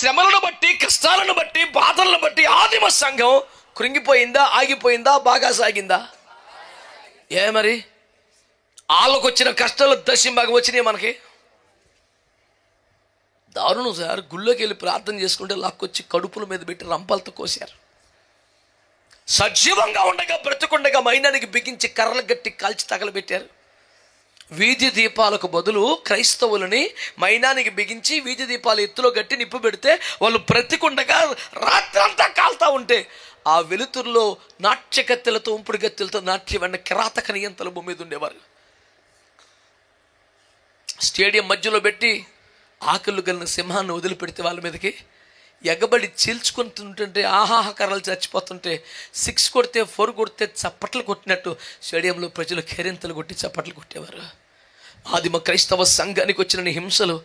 శ్రమలను బట్టి, కష్టాలను బట్టి, బాధలను బట్టి ఆదిమ సంఘం కృంగిపోయిందా, ఆగిపోయిందా, బాగా సాగిందా? మరి వాళ్ళకు వచ్చిన కష్టాలు దశంభాగం వచ్చినాయి. మనకి దారుణం సార్. గుళ్ళోకి వెళ్ళి ప్రార్థన చేసుకుంటే లాక్కొచ్చి కడుపుల మీద పెట్టి రంపాలతో కోసారు. సజీవంగా ఉండగా, బ్రతుకుండగా మైనానికి బిగించి కర్రలు గట్టి కాల్చి తగలబెట్టారు. వీధి దీపాలకు బదులు క్రైస్తవులని మైనానికి బిగించి వీధి దీపాలు ఎత్తులో గట్టి నిప్పు పెడితే వాళ్ళు బ్రతికుండగా రాత్రంతా కాలుతా ఉంటే ఆ వెలుతురులో నాట్యకత్తెలతో, ఉంపుడు గత్తెలతో నాట్యమన్న కిరాతక నియంతల భూమి మీద ఉండేవారు. స్టేడియం మధ్యలో పెట్టి ఆకళ్ళు గలిన సింహాన్ని వదిలిపెడితే వాళ్ళ మీదకి ఎగబడి చీల్చుకొని తింటుంటే ఆహాహకరాలు చచ్చిపోతుంటే 6 కొడితే 4 కొడితే చప్పట్లు కొట్టినట్టు స్టేడియంలో ప్రజలు కేరింతలు కొట్టి చప్పట్లు కొట్టేవారు. ఆదిమ క్రైస్తవ సంఘానికి వచ్చిన హింసలు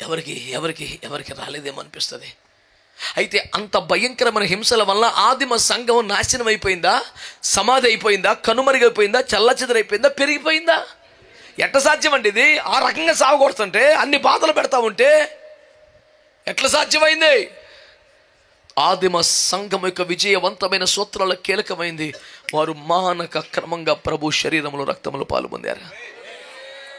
ఎవరికి ఎవరికి ఎవరికి రాలేదేమో అనిపిస్తుంది. అయితే అంత భయంకరమైన హింసల వల్ల ఆదిమ సంఘం నాశనం అయిపోయిందా, సమాధి అయిపోయిందా, కనుమరుగైపోయిందా, చల్లచెదరైపోయిందా, పెరిగిపోయిందా? ఎట్లా సాధ్యం అండి ఇది? ఆ రకంగా సాగుకొడుతుంటే, అన్ని బాధలు పెడతా ఉంటే ఎట్లా సాధ్యమైంది? ఆదిమ సంఘం యొక్క విజయవంతమైన సూత్రాల కీలకమైంది. వారు మానక క్రమంగా ప్రభు శరీరంలో, రక్తంలో పాలు పొందారు.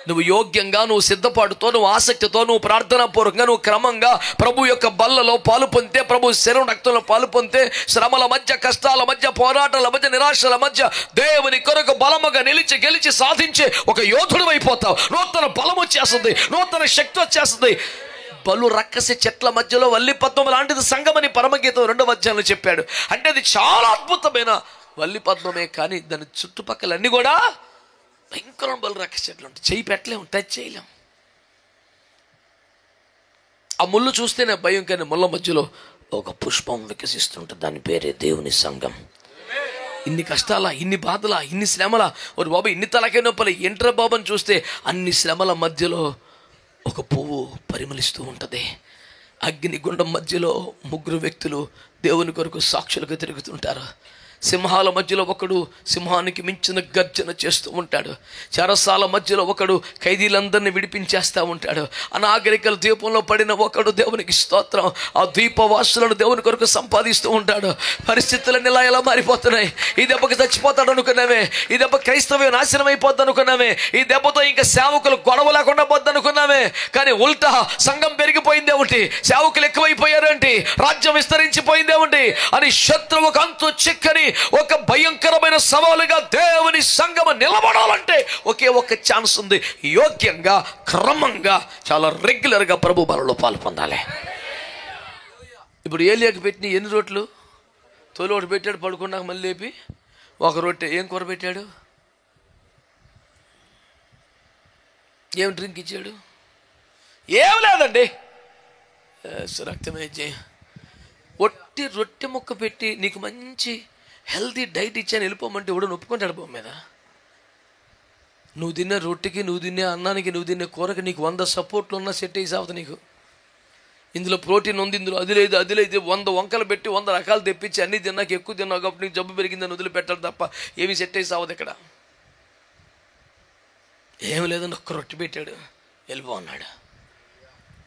నువ్వు యోగ్యంగా, నువ్వు సిద్ధపాటుతో, నువ్వు ఆసక్తితో, నువ్వు ప్రార్థనాపూర్వకంగా, నువ్వు క్రమంగా ప్రభు యొక్క బల్లలో పాలు పొందితే, ప్రభు శరీరం రక్తంలో పాలు పొందితే, శ్రమల మధ్య, కష్టాల మధ్య, పోరాటాల మధ్య, నిరాశల మధ్య దేవుని కొరకు బలముగా నిలిచి గెలిచి సాధించే ఒక యోధుడు అయిపోతావు. నూతన బలం వచ్చేస్తుంది, నూతన శక్తి వచ్చేస్తుంది. బలు రక్కసి చెట్ల మధ్యలో వల్లి పద్మం లాంటిది సంఘమని పరమగీతం 2వ అధ్యాయంలో చెప్పాడు. అంటే అది చాలా అద్భుతమైన వల్లి పద్మమే, కానీ దాని చుట్టుపక్కల అన్ని కూడా భయంకరం బలు రక్కసి చెట్లు ఉంటాయి. చేయి పెట్టలేము, టచ్ చేయలేం. ఆ ముళ్ళు చూస్తేనే భయం, కానీ ముళ్ళ మధ్యలో ఒక పుష్పం వికసిస్తుంటుంది. దాని పేరే దేవుని సంఘం. ఇన్ని కష్టాలా, ఇన్ని బాధలా, ఇన్ని శ్రమలా, ఒక బాబు ఇన్ని తలకే నొప్పులు ఏంట్రా బాబు అని చూస్తే అన్ని శ్రమల మధ్యలో ఒక పువ్వు పరిమళిస్తూ ఉంటుంది. అగ్నిగుండం మధ్యలో 3 వ్యక్తులు దేవుని కొరకు సాక్షులుగా తిరుగుతుంటారు. సింహాల మధ్యలో ఒకడు సింహానికి మించిన గర్జన చేస్తూ ఉంటాడు. చెరసాల మధ్యలో ఒకడు ఖైదీలందరినీ విడిపించేస్తూ ఉంటాడు. అనాగరికల ద్వీపంలో పడిన ఒకడు దేవునికి స్తోత్రం ఆ ద్వీపవాసులను దేవుని కొరకు సంపాదిస్తూ ఉంటాడు. పరిస్థితులన్నీ ఎలా మారిపోతున్నాయి. ఈ దెబ్బకి చచ్చిపోతాడు అనుకున్నామే, ఈ దెబ్బ క్రైస్తవ్యం నాశనం అయిపోద్ది అనుకున్నామే, ఈ దెబ్బతో ఇంకా సేవకులు గొడవ లేకుండా పోద్ది అనుకున్నామే. కానీ ఉల్టా సంఘం పెరిగిపోయిందేమిటి, సేవకులు ఎక్కువైపోయారేంటి, రాజ్యం విస్తరించిపోయిందేమిటి అని శత్రువుకు అంతు చిక్కని ఒక భయంకరమైన సవాలుగా దేవుని సంఘం నిలబడాలంటే ఒకే ఒక ఛాన్స్ ఉంది. యోగ్యంగా, క్రమంగా, చాలా రెగ్యులర్గా ప్రభు బలలో పాలు పొందాలి. ఇప్పుడు ఏలియాకి పెట్టిన ఎన్ని రొట్టెలు? తొలి ఒకటి పెట్టాడు, పడుకున్నాక మళ్ళీ లేపి ఒక రొట్టె. ఏం కూర పెట్టాడు? ఏం డ్రింక్ ఇచ్చాడు? ఏం లేదండి, రక్తమే జయ. ఒట్టి రొట్టె ముక్క పెట్టి నీకు మంచి హెల్తీ డైట్ ఇచ్చాను వెళ్ళిపోమంటే ఎవడో ఒప్పుకుంటాడు భూమి మీద? నువ్వు తిన్న రొట్టెకి, నువ్వు తినే అన్నానికి, నువ్వు తినే కూరకి నీకు 100 సపోర్ట్లు ఉన్నా సెట్ అయ్యి సాగుతుంది. నీకు ఇందులో ప్రోటీన్ ఉంది, ఇందులో అది లేదు, అది లేదు, 100 వంకలు పెట్టి 100 రకాలు తెప్పించి అన్నీ తిన్నాక ఎక్కువ తిన్నావు కాబట్టి నీకు జబ్బు పెరిగిందని వదిలిపెట్టాలి తప్ప ఏమీ సెట్ అయ్యి సావదు. ఇక్కడ ఏమి లేదని ఒక్క రొట్టె పెట్టాడు, వెళ్ళిపో అన్నాడు.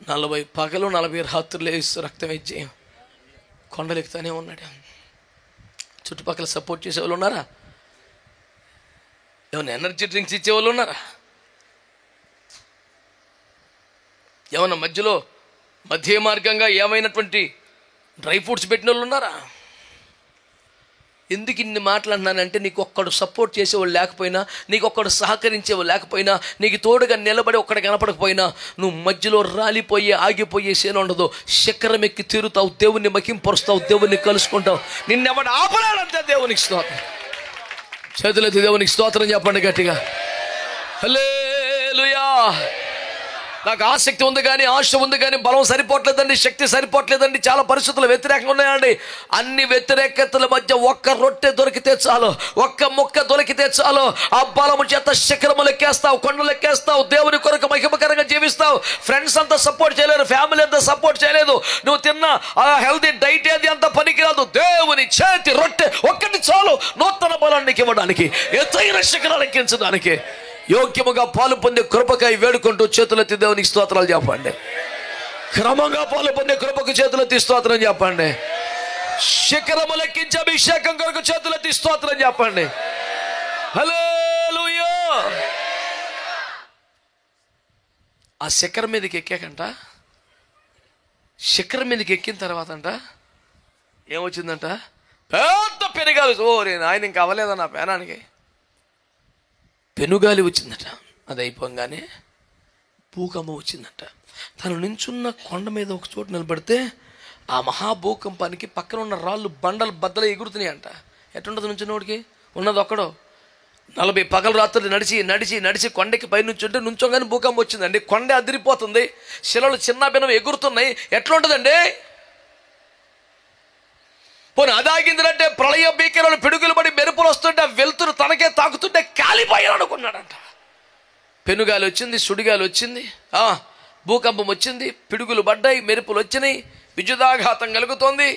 40 పగలు 40 రాత్రులు వేస్తూ రక్తం ఇచ్చి కొండలు ఎక్కుతానే ఉన్నాడు. చుట్టుపక్కల సపోర్ట్ చేసేవాళ్ళు ఉన్నారా? ఏమైనా ఎనర్జీ డ్రింక్స్ ఇచ్చేవాళ్ళు ఉన్నారా? ఏమన్నా మధ్యలో మధ్య మార్గంగా ఏమైనటువంటి డ్రై ఫ్రూట్స్ పెట్టిన వాళ్ళు ఉన్నారా? ఎందుకు ఇన్ని మాట్లాడినానంటే, నీకు ఒక్కడు సపోర్ట్ చేసేవాళ్ళు లేకపోయినా, నీకు ఒక్కడు సహకరించేవాళ్ళు లేకపోయినా, నీకు తోడుగా నిలబడి ఒక్కడ కనపడకపోయినా, నువ్వు మధ్యలో రాలిపోయి ఆగిపోయే సేన ఉండదు. శిఖరం ఎక్కి తీరుతావు, దేవుణ్ణి మహింపరుస్తావు, దేవుణ్ణి కలుసుకుంటావు. నిన్నెవడు ఆపలేడంతే. దేవునికి స్తోత్రం. చేతులెత్తి దేవునికి స్తోత్రం చెప్పండి గట్టిగా. హల్లెలూయా. నాకు ఆసక్తి ఉంది కానీ, ఆశ ఉంది కానీ బలం సరిపోవట్లేదండి, శక్తి సరిపోవట్లేదండి, చాలా పరిస్థితులు వ్యతిరేకంగా ఉన్నాయండి. అన్ని వ్యతిరేకతల మధ్య ఒక్క రొట్టె దొరికితే చాలు, ఒక్క ముక్క దొరికితే చాలు, ఆ బలము చేత శిఖరములు ఎక్కేస్తావు, కొండలు ఎక్కేస్తావు, దేవుని కొరకు మహిమకరంగా జీవిస్తావు. ఫ్రెండ్స్ అంతా సపోర్ట్ చేయలేరు, ఫ్యామిలీ అంతా సపోర్ట్ చేయలేదు, నువ్వు తిన్న ఆ హెల్తీ డైట్ ఏది అంత పనికిరాదు. దేవుని చేతి రొట్టె ఒక్కటి చాలు నూతన బలానికి ఇవ్వడానికి, ఎత్తైన శిఖరాలు ఎక్కించడానికి. యోగ్యముగా పాలు పొందే కృపకై వేడుకుంటూ చేతులెత్తి దేవునికి స్తోత్రాలు చెప్పండి. క్రమంగా పాలు పొందే కృపకు చేతులెత్తి స్తోత్రం చెప్పండి. శిఖరము లెక్కించి అభిషేకం కొరకు చేతులెత్తి స్తోత్రం చెప్పండి. హల్లెలూయా. ఆ శిఖరం మీదకి ఎక్కాకంట, శిఖరం మీదకి ఎక్కిన తర్వాత అంట ఏమొచ్చిందంట, పెద్ద పెనుగాలి. నేను ఆయన ఇంకా అవ్వలేదా నా పేనానికి, పెనుగాలి వచ్చిందట. అది అయిపోగానే భూకంపం వచ్చిందంట. తను నించున్న కొండ మీద ఒక చోటు నిలబడితే ఆ మహాభూకంపానికి పక్కన ఉన్న రాళ్ళు బండలు బద్దలు ఎగురుతున్నాయి అంట. ఎట్టుండదు నుంచున్నోడికి, ఉన్నది ఒక్కడో 40 పగలు రాత్రులు నడిచి నడిచి నడిచి కొండకి పై నుంచుంటే నుంచోగానే భూకంపం వచ్చిందండి. కొండ అదిరిపోతుంది, శిలలు చిన్న భిన్నం ఎగురుతున్నాయి. ఎట్లా ఉంటుందండి? పోనీ అదాగిందంటే ప్రళయ భీకరాలు పిడుగులు పడి మెరుపులు వస్తుంటే వెలుతురు తనకే తాకుతుంటే కాలిపోయాను అనుకున్నాడంట. పెనుగాలి వచ్చింది, సుడిగాలి వచ్చింది, భూకంపం వచ్చింది, పిడుగులు పడ్డాయి, మెరుపులు వచ్చినాయి, విద్యుదాఘాతం కలుగుతోంది.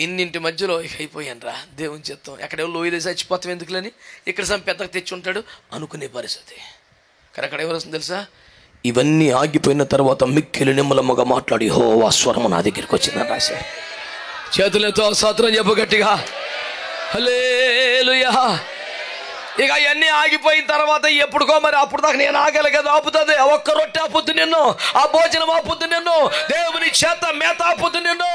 ఇన్నింటి మధ్యలో ఇక అయిపోయాను రా దేవుని చిత్తం, ఎక్కడెవరు లోయలు చచ్చిపోతాం ఎందుకులని, ఇక్కడ సమ్ పెద్దకు తెచ్చి ఉంటాడు అనుకునే పరిస్థితి. కానీ అక్కడ ఎవరు వస్తుంది తెలుసా? ఇవన్నీ ఆగిపోయిన తర్వాత మిక్కిలి నిమ్మలమ్మగా మాట్లాడి యెహోవా స్వరము నా దగ్గరికి వచ్చిందని రాశారు. చేతులతో స్తోత్రం చెప్పు గట్టిగా, హల్లెలూయా. ఇక అవన్నీ ఆగిపోయిన తర్వాత ఎప్పుడుకో మరి అప్పుడు దాకా నేను ఆగలి కదా, ఆపుతుంది. ఒక్క రొట్టె ఆపుద్దు నిన్ను, ఆ భోజనం ఆపుద్దు నిన్ను, దేవుని చేత మేత ఆపుద్దు నిన్ను,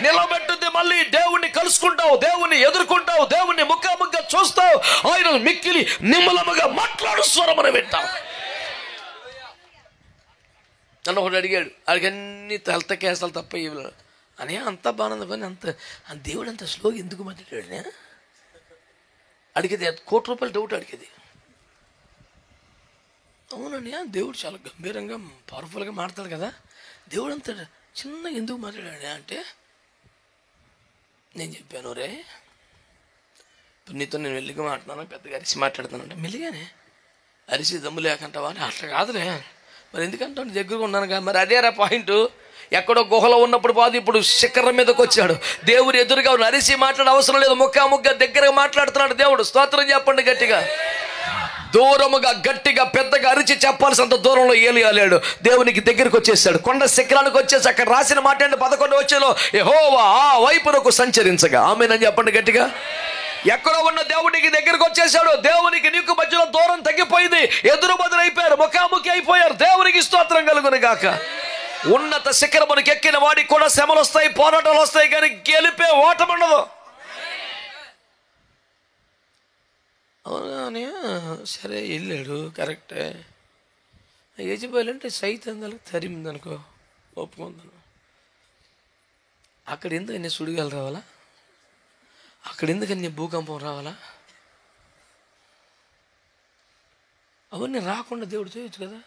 నిలబెట్టుద్ది. మళ్ళీ దేవుణ్ణి కలుసుకుంటావు, దేవుణ్ణి ఎదుర్కొంటావు, దేవుణ్ణి ముఖాముఖిగా చూస్తావు, ఆయన మిక్కిలి నిమ్మలముగా మాట్లాడు స్వరమును వింటావు. నన్ను ఒకటి అడిగాడు, అడిగన్నీ తలత కేసాలు తప్ప ఇవ్వలేదు అని. అంత బాగుంది కానీ దేవుడు అంత స్లోగా ఎందుకు మాట్లాడాడు అడిగేది. ₹1,00,00,000 డౌట్ అడిగేది. అవునండి, దేవుడు చాలా గంభీరంగా పవర్ఫుల్గా మాట్లాడతాడు కదా, దేవుడు అంత చిన్న ఎందుకు మాట్లాడా అంటే నేను చెప్పాను, రే నీతో నేను మెల్లిగా మాట్లాడుతున్నాను, పెద్దగా అరిసి మాట్లాడుతానంటే మెల్లిగానే అరిసి దమ్ము లేకంటావా అని. అట్లా కాదులే, మరి ఎందుకంటే దగ్గరగా ఉన్నాను కదా. మరి అదేరా పాయింట్, ఎక్కడో గుహలో ఉన్నప్పుడు బాధ, ఇప్పుడు శిఖరం మీదకి వచ్చాడు. దేవుడు ఎదురుగా అరిసి మాట్లాడే అవసరం లేదు, ముఖాముఖిగా దగ్గరగా మాట్లాడుతున్నాడు దేవుడు. స్తోత్రం చెప్పండి గట్టిగా. దూరముగా గట్టిగా పెద్దగా అరిచి చెప్పాల్సినంత దూరంలో ఏలియాలేడు, దేవునికి దగ్గరికి వచ్చేసాడు. కొండ శిఖరానికి వచ్చేసి అక్కడ రాసిన మాట అంటే 11 వచ్చేలో యెహోవా ఆ వైపునకు సంచరించగా. ఆమేనని చెప్పండి గట్టిగా. ఎక్కడో ఉన్న దేవునికి దగ్గరికి వచ్చేసాడు. దేవునికి నీకు మధ్యలో దూరం తగ్గిపోయింది, ఎదురు బదులైపోయారు, ముఖాముఖి అయిపోయారు. దేవునికి స్తోత్రం కలుగును గాక. ఉన్నత శిఖరమునికి ఎక్కిన వాడికి కూడా శ్రమలు వస్తాయి, పోరాటాలు వస్తాయి, కానీ గెలిపే ఓటమి ఉండదు. అవునా? సరే వెళ్ళాడు, కరెక్టే. యజమానులంటే సైతందాలకు తరిమిందనుకో, ఒప్పుకుందాను. అక్కడ ఎందుకని సుడిగాలు రావాలా? అక్కడ ఎందుకని భూకంపం రావాలా? అవన్నీ రాకుండా దేవుడు చేయొచ్చు కదా.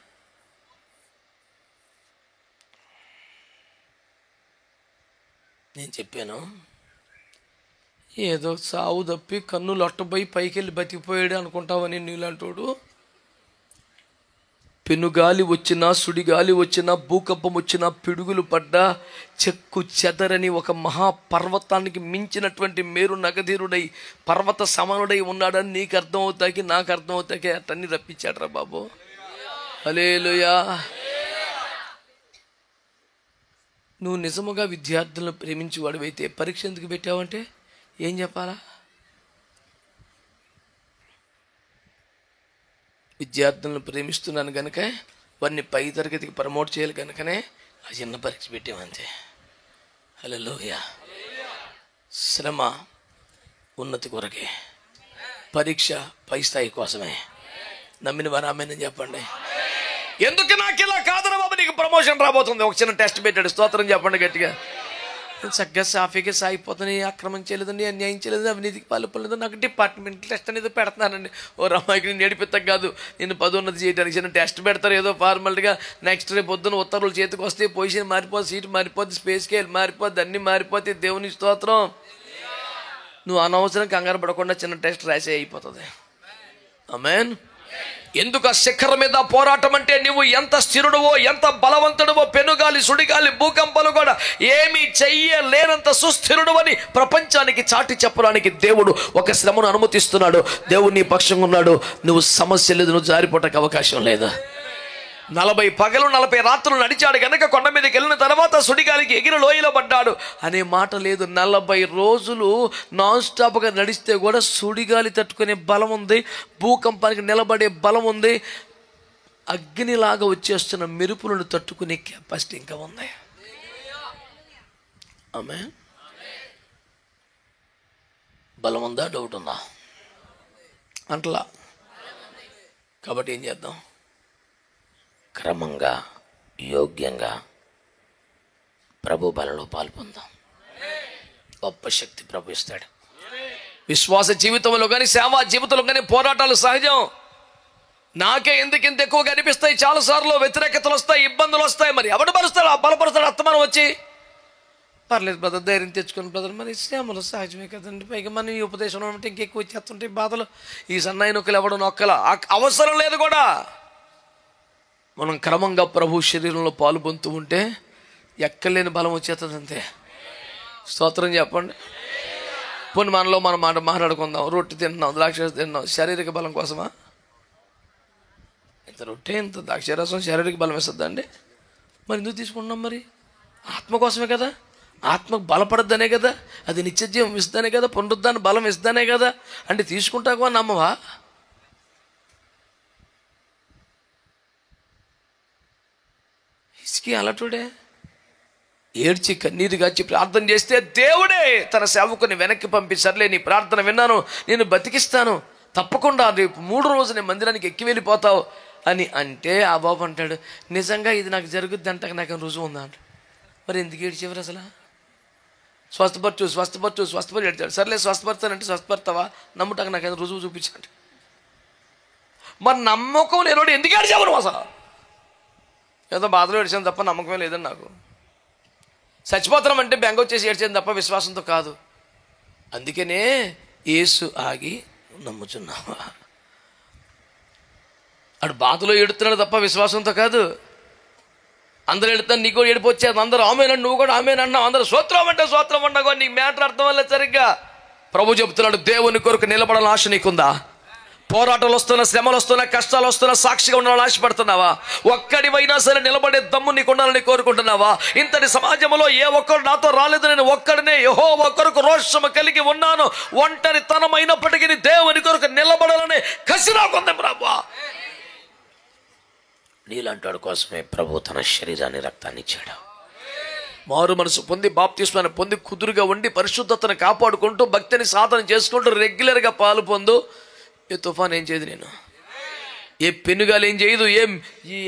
నేను చెప్పాను, ఏదో సావు తప్పి కన్నులు అట్టపోయి పైకి వెళ్ళి బతికిపోయాడు అనుకుంటావని నీలాంటోడు. పెనుగాలి వచ్చినా, సుడిగాలి వచ్చినా, భూకంపం వచ్చినా, పిడుగులు పడ్డా చెక్కు చెదరని ఒక మహాపర్వతానికి మించినటువంటి మేరు నగధీరుడై పర్వత సమానుడై ఉన్నాడని నీకు అర్థమవుతాకి, నాకు అర్థమవుతాకి అట్టన్ని రప్పించాడు రా బాబు. హల్లెలూయా. నువ్వు నిజముగా విద్యార్థులను ప్రేమించి వాడివైతే పరీక్ష ఎందుకు పెట్టావంటే ఏం చెప్పాలా? విద్యార్థులను ప్రేమిస్తున్నాను కనుక వారిని పై తరగతికి ప్రమోట్ చేయాలి కనుకనే ఆ చిన్న పరీక్ష పెట్టామంతే. హల్లెలూయా. శ్రమ ఉన్నతి కొరకే, పరీక్ష పై స్థాయి కోసమే. నమ్మిన వారు ఆమేనని చెప్పండి. ఎందుకు నాకు ఇలా కాదురా బాబు, నీకు ప్రమోషన్ రాబోతుంది, ఒక చిన్న టెస్ట్ పెట్టాడు. స్తోత్రం చెప్పండి గట్టిగా. చక్కగా సాఫీగా సాగిపోతుంది, అక్రమం చేయలేదండి, అన్యాయం చేయలేదు, అవినీతికి పాల్పడలేదు, నాకు డిపార్ట్మెంట్ టెస్ట్ అనేది పెడుతున్నానండి. ఓ రమ్మాయికి నేను ఏడిపిస్తాం కాదు, నేను పదోన్నతి చేయడానికి చిన్న టెస్ట్ పెడతారు ఏదో ఫార్మాలిటీగా. నెక్స్ట్ రేపు పొద్దున్న ఉత్తర్వులు చేతికి వస్తే పొజిషన్ మారిపోద్ది, సీట్ మారిపోద్ది, స్పేస్ స్కేల్ మారిపోద్ది, అన్నీ మారిపోతే దేవుని స్తోత్రం. నువ్వు అనవసరం కంగారు పడకుండా చిన్న టెస్ట్ రాసే అయిపోతుంది. ఆమేన్. ఎందుకు ఆ శిఖరం మీద పోరాటం అంటే నువ్వు ఎంత స్థిరుడువో, ఎంత బలవంతుడువో, పెనుగాలి, సుడిగాలి, భూకంపాలు కూడా ఏమీ చెయ్యలేనంత సుస్థిరుడు అని ప్రపంచానికి చాటి చెప్పడానికి దేవుడు ఒక శ్రమను అనుమతిస్తున్నాడు. దేవుడు నీ పక్షంగా ఉన్నాడు. నువ్వు సమస్య లేదు, నువ్వు జారిపోవటానికి అవకాశం లేదు. 40 పగలు 40 రాత్రులు నడిచాడు గనక కొండ మీదకి వెళ్ళిన తర్వాత సుడిగాలికి ఎగిరి లోయలో పడ్డాడు అనే మాట లేదు. 40 రోజులు నాన్ స్టాప్గా నడిస్తే కూడా సుడిగాలి తట్టుకునే బలం ఉంది, భూకంపానికి నిలబడే బలం ఉంది, అగ్నిలాగా వచ్చేస్తున్న మెరుపులను తట్టుకునే కెపాసిటీ ఇంకా ఉంది. ఆమె బలం ఉందా, డౌట్ ఉందా అంటలా. కాబట్టి ఏం చేద్దాం, క్రమంగా యోగ్యంగా ప్రభు బలలో పాల్పొందాం. గొప్ప శక్తి ప్రభు ఇస్తాడు. విశ్వాస జీవితంలో కానీ సేవా జీవితంలో కానీ పోరాటాలు సహజం. నాకే ఎందుకు ఇంత ఎక్కువగా అనిపిస్తాయి, చాలాసార్లు వ్యతిరేకతలు వస్తాయి, ఇబ్బందులు వస్తాయి. మరి ఎవడు బలుస్తాడు, బలపరుస్తాడు అత్తమానం వచ్చి, పర్లేదు బ్రదర్ ధైర్యం తెచ్చుకొని బ్రదర్, మరి శ్రమలు సహజమే కదండి, పైగా మనం ఈ ఉపదేశం అంటే ఇంకెక్కువ వచ్చేస్తుంటాయి బాధలు, ఈ సన్నాయి నొక్కలు ఎవడు నొక్కల అవసరం లేదు కూడా. మనం క్రమంగా ప్రభు శరీరంలో పాలు పొందుతూ ఉంటే ఎక్కలేని బలం వచ్చేస్తుంది అంతే. స్తోత్రం చెప్పండి. పోనీ మనలో మనం మాట్లాడుకుందాం, రొట్టె తింటున్నాం, ద్రాక్షరసం తింటున్నాం, శారీరక బలం కోసమా? ఇంత రొట్టె ఇంత ద్రాక్షరసం శారీరక బలం ఇస్తుందండి. మరి ఎందుకు తీసుకుంటున్నాం? మరి ఆత్మ కోసమే కదా, ఆత్మకు బలపడద్దనే కదా, అది నిత్యజీవం ఇస్తానే కదా, పునరుద్ధాన బలం ఇస్తానే కదా. అంటే తీసుకుంటావా నమ్మవా? ఇసుకి అలటుడే ఏడ్చి కన్నీరు గాచి ప్రార్థన చేస్తే దేవుడే తన సేవకుని వెనక్కి పంపించర్లే, నీ ప్రార్థన విన్నాను, నేను బతికిస్తాను, తప్పకుండా రేపు 3 రోజు నేను మందిరానికి ఎక్కి వెళ్ళిపోతావు అని అంటే ఆ బాబు అంటాడు, నిజంగా ఇది నాకు జరుగుద్ది అంటే నాకు రుజువు ఉందా అంట. మరి ఎందుకు ఏడ్చేవారు అసలు? స్వస్థపరచు ఏడ్చాడు. సర్లే స్వస్థపడతానంటే స్వస్థపడతావా, నమ్ముటాక నాకు రుజువు చూపించాడు. మరి నమ్మకం లేనోడు ఎందుకు ఏడ్చావు నువ్వు అసలు? ఏదో బాధలో ఏడ్చాను తప్ప నమ్మకమే లేదని నాకు. చచ్చిపోతాం అంటే బెంగ వచ్చేసి ఏడ్చాను తప్ప విశ్వాసంతో కాదు. అందుకనే యేసు ఆగి నమ్ముచున్నావా, అడు బాధలో ఏడుతున్నాడు తప్ప విశ్వాసంతో కాదు. అందరూ ఎడుతాను, నీకు కూడా ఏడుపు వచ్చేది, అందరూ ఆమెనండి, నువ్వు కూడా ఆమెనన్నావు, అందరూ స్తోత్రం అంటే స్తోత్రం ఉండగా నీకు మ్యాటర్ అర్థం వల్ల సరిగ్గా. ప్రభు చెబుతున్నాడు, దేవుని కొరకు నిలబడాలని ఆశ నీకుందా? పోరాటాలు వస్తున్నా, శ్రమలు వస్తున్నా, కష్టాలు వస్తున్నా, సాక్షిగా ఉండాలని ఆశపడుతున్నావా? ఒక్కడివైనా సరే నిలబడే దమ్ము నీకు ఉండాలని కోరుకుంటున్నావా? ఇంతటి సమాజంలో ఏ ఒక్కరు నాతో రాలేదు, నేను ఒక్కడినే యెహోవా కొరకు రోషము కలిగి ఉన్నాను, ఒంటరితనమైనప్పటికీ దేవుని కొరకు నిలబడాలని కసి నాకుంది ప్రభువా. నీలాంటి కోసమే ప్రభు తన శరీరాన్ని రక్తాన్ని ఇచ్చాడు. మారు మనసు పొంది బాప్తిస్మాన్ని పొంది కుదురుగా ఉండి పరిశుద్ధతను కాపాడుకుంటూ భక్తిని సాధన చేసుకుంటూ రెగ్యులర్గా పాలు పొందు. ఏ తుఫాన్ ఏం చేయదు, నేను ఏ పెనుగాలు ఏం చేయదు,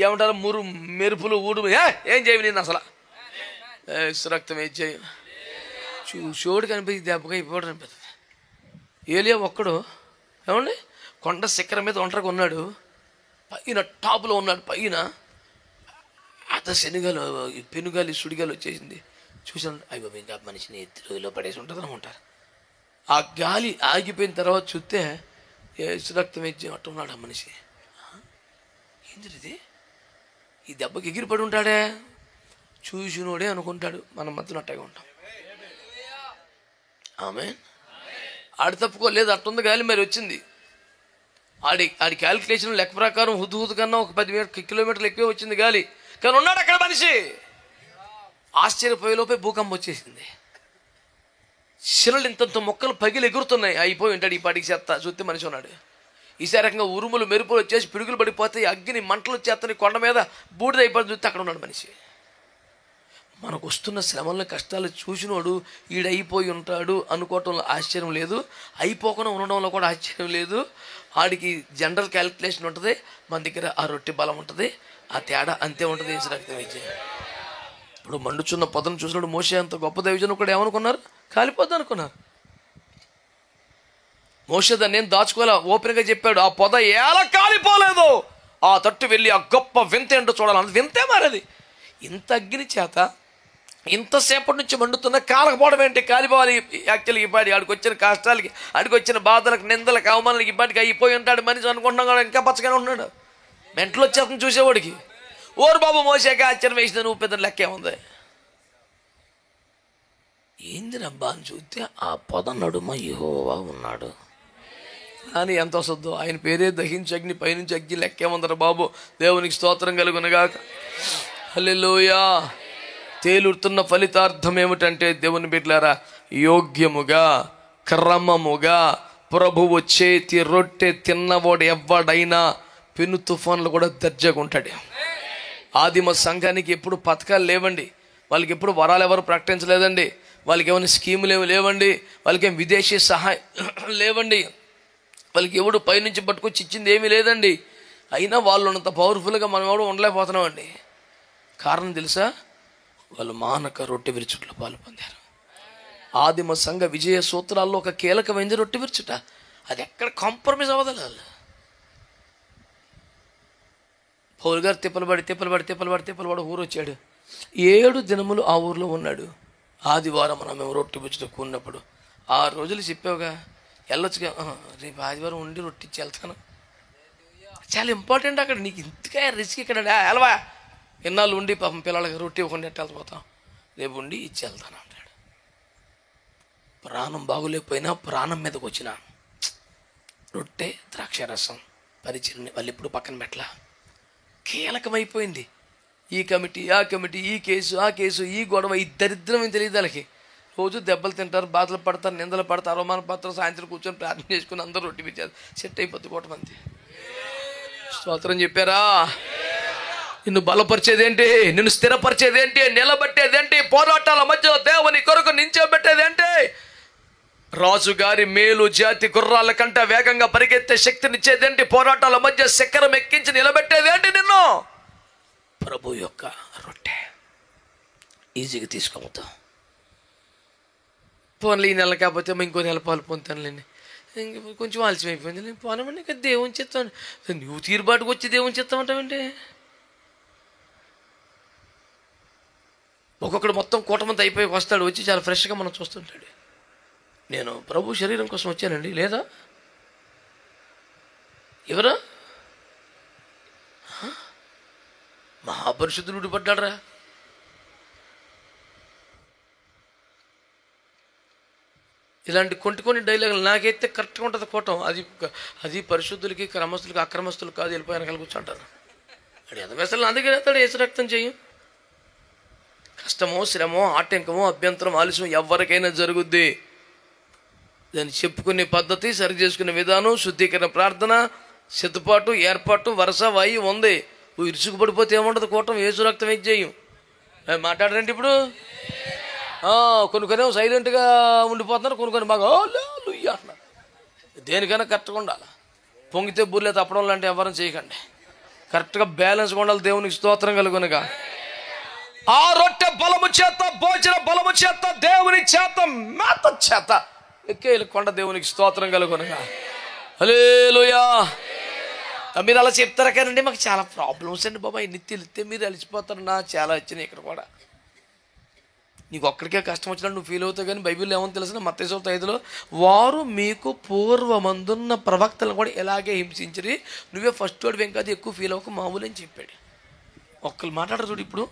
ఏమంటారు మెరుపులు ఏం చేయవు నేను అసలు. రక్తం ఏం చేయ చూడు కనిపించి దెబ్బగా అయిపోవడం అనిపిస్తుంది. ఏలియా ఒక్కడు ఏమండి కొండ శిఖరం మీద ఒంటరిగా ఉన్నాడు, పైన టాపులో ఉన్నాడు, పైన శనిగాలు పెనుగాలి సుడిగాలు వచ్చేసింది. చూసాను, అయ్యో ఇంకా మనిషిని ఎత్తులో పడేసి ఉంటుంది అనుకుంటారు. ఆ గాలి ఆగిపోయిన తర్వాత చూస్తే రక్తం ఇచ్చి అట్టున్నాడు ఆ మనిషి. ఏంటిది, ఈ దెబ్బకి ఎగిరిపడి ఉంటాడే, చూసినోడే అనుకుంటాడు. మనం మధ్యలో అట్టగా ఉంటాం. ఆమె ఆడి తప్పుకోలేదు, అట్టుంది గాలి మరి వచ్చింది. ఆడి క్యాలిక్యులేషన్ లెక్క ప్రకారం హుద్దు కన్నా ఒక 10 కిలోమీటర్లు ఎక్కువే వచ్చింది గాలి, కానీ ఉన్నాడు అక్కడ మనిషి. ఆశ్చర్యపోయేలోపే భూకంపం వచ్చేసింది. శిలలు ఇంతంత మొక్కలు పగిలి ఎగురుతున్నాయి. అయిపోయి ఉంటాడు ఈ పాటికి చెత్త. చూస్తే మనిషి ఉన్నాడు. ఈసారి రకంగా ఉరుములు మెరుపులు వచ్చేసి పిడుగులు పడిపోతాయి, అగ్ని మంటలు వచ్చేస్తాయి, కొండ మీద బూడిద అయిపోయి చూస్తే అక్కడ ఉన్నాడు మనిషి. మనకు వస్తున్న శ్రమలను కష్టాలు చూసినోడు ఈడైపోయి ఉంటాడు అనుకోవటంలో ఆశ్చర్యం లేదు, అయిపోకుండా ఉండడంలో కూడా ఆశ్చర్యం లేదు. ఆడికి జనరల్ క్యాలిక్యులేషన్ ఉంటుంది, మన దగ్గర ఆ రొట్టె బలం ఉంటుంది, ఆ తేడా అంతే ఉంటుంది. ఏసు రక్తం ఇచ్చే ఇప్పుడు మండుచున్న పొదను చూసినప్పుడు మోషే అంత గొప్ప దైవజనుడు కూడా ఏమనుకున్నారు, కాలిపోద్ది అనుకున్నారు. మోషే దాన్ని ఏం దాచుకోలే, ఓపెన్గా చెప్పాడు. ఆ పొద ఎలా కాలిపోలేదు, ఆ తట్టు వెళ్ళి ఆ గొప్ప వింత ఏంటో చూడాలి. వింతే మారది. ఇంత అగ్ని చేత ఇంతసేపటి నుంచి మండుతున్న కాలకపోవడం ఏంటి, కాలిపోవాలి. యాక్చువల్గా ఇప్పటి ఆడికి వచ్చిన కష్టాలకి, ఆడికి వచ్చిన బాధలకు, నిందలకు, అవమానాలకి ఇప్పటికి అయిపోయి ఉంటాడు మనిషి అనుకుంటున్నాం కూడా ఇంకా పచ్చగానే ఉన్నాడు. మెంటలు వచ్చేస్తుంది చూసేవాడికి. ఓరు బాబు మోసాక ఆశ్చర్యం వేసిన నువ్వు పెద్ద లెక్కే ఉంది. ఏంది రబ్బా అని చూస్తే ఆ పొద నడుమ యెహోవా ఉన్నాడు. అని ఎంత వస్తుందో ఆయన పేరే దహించి అగ్ని పైనుంచి అగ్ని లెక్కేమందరు బాబు. దేవునికి స్తోత్రం కలుగునగాక. హల్లెలూయా. తేలుతున్న ఫలితార్థం ఏమిటంటే దేవుని బిడ్డలారా, యోగ్యముగా క్రమముగా ప్రభువు చేతి రొట్టె తిన్నవాడు ఎవ్వడైనా పెను తుఫాన్లు కూడా దర్జాగా ఉంటాడు. ఆదిమ సంఘానికి ఎప్పుడు పథకాలు లేవండి, వాళ్ళకి ఎప్పుడు వరాలు ఎవరు ప్రకటించలేదండి, వాళ్ళకి ఏమైనా స్కీములు ఏమి లేవండి, వాళ్ళకి ఏం విదేశీ సహాయం లేవండి, వాళ్ళకి ఎవడు పైనుంచి పట్టుకొచ్చి ఇచ్చింది ఏమీ లేదండి. అయినా వాళ్ళు ఉన్నంత పవర్ఫుల్గా మనం ఎవడు ఉండలేకపోతున్నామండి. కారణం తెలుసా? వాళ్ళు మానక రొట్టె విరుచుట్లో పాలు పొందారు. ఆదిమ సంఘ విజయ సూత్రాల్లో ఒక కీలకమైంది రొట్టె విరుచుట. అది ఎక్కడ కాంప్రమైజ్ అవ్వదు. పౌలు గారు తిప్పలబడి ఊరు వచ్చాడు. 7 దినములు ఆ ఊర్లో ఉన్నాడు. ఆదివారం మేము రొట్టె విరుచుట కూడినప్పుడు 6 రోజులు చెప్పావుగా, వెళ్ళొచ్చుగా, రేపు ఆదివారం ఉండి రొట్టె ఇచ్చి వెళ్తాను. చాలా ఇంపార్టెంట్ అక్కడ. నీకు ఇంతగా రిస్క్ ఇక్కడ వెళ్ళవా, ఎన్నాళ్ళు ఉండి పాపం పిల్లలకి రొట్టె ఇవ్వకుండా ఎట్టు వెళ్ళిపోతాం, రేపు ఉండి ఇచ్చి వెళ్తాను అంటాడు. ప్రాణం బాగులేకపోయినా ప్రాణం మీదకి వచ్చిన రొట్టె ద్రాక్షారసం పరిచయం వాళ్ళు ఎప్పుడు పక్కన పెట్టలా. కీలకమైపోయింది. ఈ కమిటీ ఆ కమిటీ, ఈ కేసు ఆ కేసు, ఈ గొడవ, ఈ దరిద్రం తెలియదు వాళ్ళకి. రోజు దెబ్బలు తింటారు, బాధలు పడతారు, నిందలు పడతారు, అవమాన పడతారు. సాయంత్రం కూర్చొని ప్రార్థన చేసుకుని అందరూ రొట్టె పిచ్చారు, సెట్ అయిపోద్ది కూటమంది. స్తోత్రం చెప్పారా? నిన్ను బలపరిచేదేంటి, నిన్ను స్థిరపరిచేదేంటి, నిలబెట్టేదేంటి, పోరాటాల మధ్యలో దేవుని కొరకు నించోబెట్టేదేంటి? రాజుగారి మేలు జాతి గుర్రాల కంటే వేగంగా పరిగెత్తే శక్తినిచ్చేదేంటి? పోరాటాల మధ్య శిఖరం ఎక్కించి నిలబెట్టేదేంటి? నిన్ను ప్రభు యొక్క రొట్టె. ఈజీగా తీసుకోవద్దాం. పోన్లే ఈ నెల కాకపోతే ఇంకో నెల పాలు పొందుతానులేండి, కొంచెం ఆలస్యం అయిపోయింది, నేను పోనమని ఇంకా దేవుని చిత్తం. నువ్వు తీరుబాటుకు వచ్చి దేవుని చిత్తం అంటావంటే. ఒక్కొక్కడు మొత్తం కూటమంతా అయిపోయి వస్తాడు, వచ్చి చాలా ఫ్రెష్గా మనం చూస్తుంటాడు. నేను ప్రభు శరీరం కోసం వచ్చానండి, లేదా ఎవరా మహాపరిశుద్ధుడు విడిపడ్డాడరా. ఇలాంటి కొన్ని డైలాగులు నాకైతే కరెక్ట్గా ఉంటుంది కూటం. అది పరిశుద్ధులకి క్రమస్తులకి అక్రమస్తులు కాదు, వెళ్ళిపోయాను కలిగి కూర్చుంటారు. అది ఎదవేసలు అందుకే వెళ్తాడు. ఏసు రక్తం చెయ్యం. కష్టమో శ్రమో ఆటంకమో అభ్యంతరం ఆలస్యం ఎవరికైనా జరుగుద్ది. దాన్ని చెప్పుకునే పద్ధతి, సరి చేసుకునే విధానం, శుద్ధీకరణ ప్రార్థన, సిద్ధపాటు, ఏర్పాటు, వరుస వాయి ఉంది. నువ్వు ఇరుసుకు పడిపోతే ఏముండదు కూటం. ఏసు రక్తం ఏం చెయ్యం. మాట్లాడరండి ఇప్పుడు. కొన్ని సైలెంట్గా ఉండిపోతున్నారు, కొన్ని బాగా అంటున్నారు. దేనికైనా కరెక్ట్గా ఉండాలి. పొంగితే బుర్లే తప్పడం లాంటి ఎవరం చేయకండి. కరెక్ట్గా బ్యాలెన్స్గా ఉండాలి. దేవునికి స్తోత్రం కలుగునుగా. ఆ రొట్టె బలము చేత, భోజన బలము చేత, దేవుని చేత, మేత చేత ఎక్కే కొండ. దేవునికి స్తోత్రం కలుగునుగా. హల్లెలూయా. మీరు అలా చెప్తారా కానండి, మాకు చాలా ప్రాబ్లమ్స్ అండి బాబా, ఇన్ని తెలిస్తే మీరు అలిసిపోతారు. నా చాలా వచ్చినాయి ఇక్కడ కూడా. నీకు ఒక్కడికే కష్టం వచ్చినట్టు నువ్వు ఫీల్ అవుతావు. కానీ బైబిల్లో ఏమని తెలిసిన మత్తయి 5:5 వారు మీకు పూర్వమందున్న ప్రవక్తలను కూడా ఎలాగే హింసించరి, నువ్వే ఫస్ట్ వాడు వెంకాది ఎక్కువ ఫీల్ అవ్వక మామూలు అని చెప్పాడు. ఒక్కరు మాట్లాడరు చూడు ఇప్పుడు.